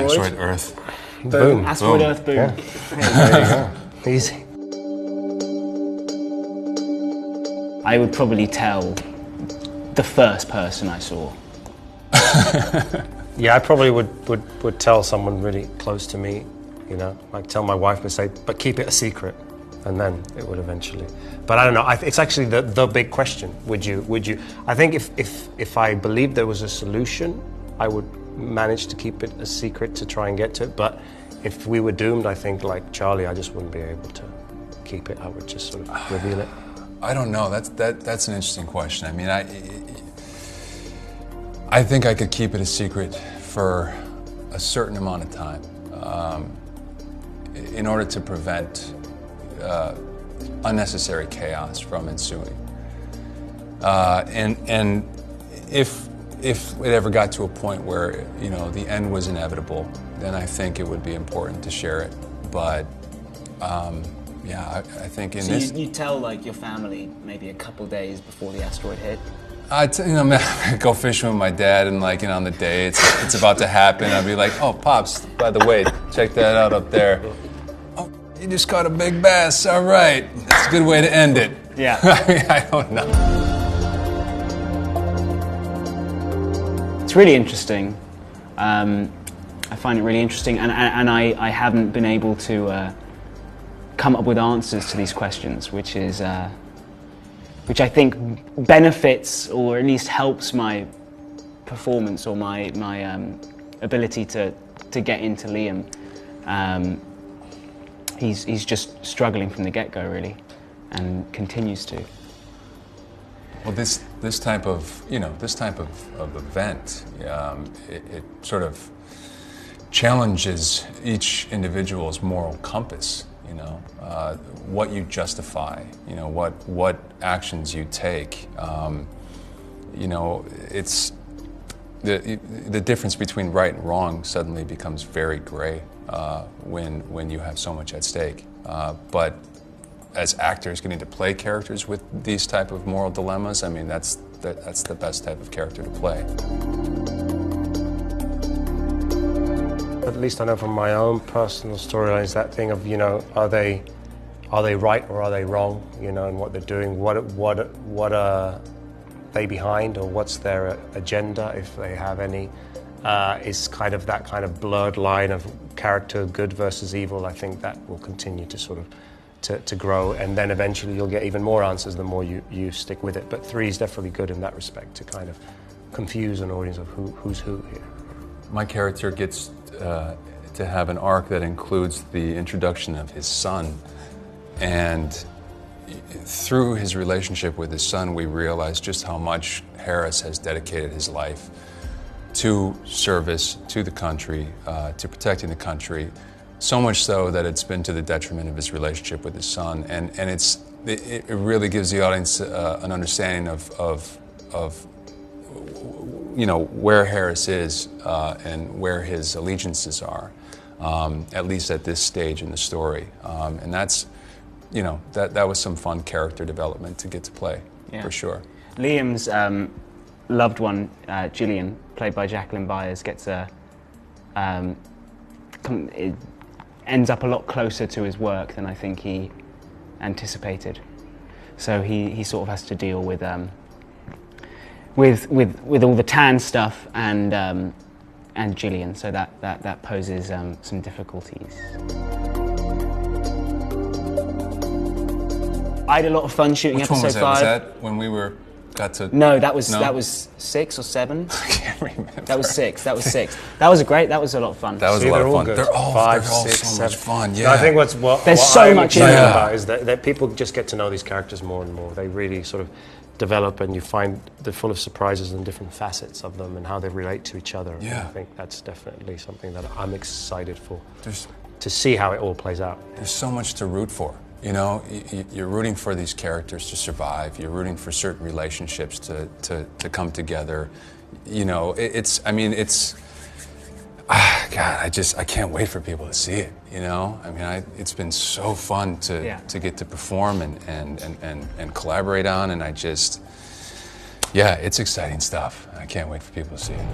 Asteroid Earth. Boom. Asteroid Earth, boom. Yeah. There you go. Easy. I would probably tell the first person I saw. Yeah, I probably would tell someone really close to me, you know, like tell my wife and say, but keep it a secret, and then it would eventually. But I don't know. It's actually the big question. Would you? I think if I believed there was a solution, I would manage to keep it a secret to try and get to it. But if we were doomed, I think like Charlie, I just wouldn't be able to keep it. I would just sort of reveal it. I don't know. That's an interesting question. I mean, I think I could keep it a secret for a certain amount of time in order to prevent unnecessary chaos from ensuing. And if it ever got to a point where, you know, the end was inevitable, then I think it would be important to share it. But yeah, I think in this... You tell like your family maybe a couple days before the asteroid hit? I go fishing with my dad, and like, you know, on the day it's about to happen, I'd be like, oh, Pops, by the way, check that out up there. Oh, you just caught a big bass, all right. That's a good way to end it. Yeah. I mean, I don't know. It's really interesting. I find it really interesting, and I haven't been able to come up with answers to these questions, which I think benefits or at least helps my performance or my ability to get into Liam. He's just struggling from the get-go, really, and continues to. Well, this type of event, it sort of challenges each individual's moral compass. You know, what you justify, you know, what actions you take. You know, it's the difference between right and wrong suddenly becomes very gray when you have so much at stake. But as actors getting to play characters with these type of moral dilemmas, I mean, that's the best type of character to play. At least I know from my own personal storylines that thing of, you know, are they right or are they wrong, you know, and what they're doing, what are they behind, or what's their agenda, if they have any, is kind of that kind of blurred line of character, good versus evil. I think that will continue to sort of to grow, and then eventually you'll get even more answers the more you stick with it. But 3 is definitely good in that respect, to kind of confuse an audience of who's who here. My character gets to have an arc that includes the introduction of his son, and through his relationship with his son, we realize just how much Harris has dedicated his life to service to the country, to protecting the country, so much so that it's been to the detriment of his relationship with his son, and it really gives the audience an understanding of you know, where Harris is and where his allegiances are, at least at this stage in the story. And that's, you know, that was some fun character development to get to play, for sure. Liam's loved one, Gillian, played by Jacqueline Byers, gets it ends up a lot closer to his work than I think he anticipated. So he sort of has to deal with all the tan stuff and Gillian, so that poses some difficulties. I had a lot of fun shooting episode 5. Was that when we got to? No, that was 6 or 7. I can't remember. That was 6. That was 6. That was a lot of fun. That was a lot of fun. Good. They're all 5, so 6, much 7. fun. Yeah. No, I think what there's so I'm much in excited there about is that people just get to know these characters more and more. They really sort of develop, and you find they're full of surprises and different facets of them and how they relate to each other. Yeah. And I think that's definitely something that I'm excited for, to see how it all plays out. There's so much to root for. You know, you're rooting for these characters to survive. You're rooting for certain relationships to come together. You know, God, I can't wait for people to see it. You know, I mean, it's been so fun to get to perform and collaborate on, and it's exciting stuff. I can't wait for people to see it.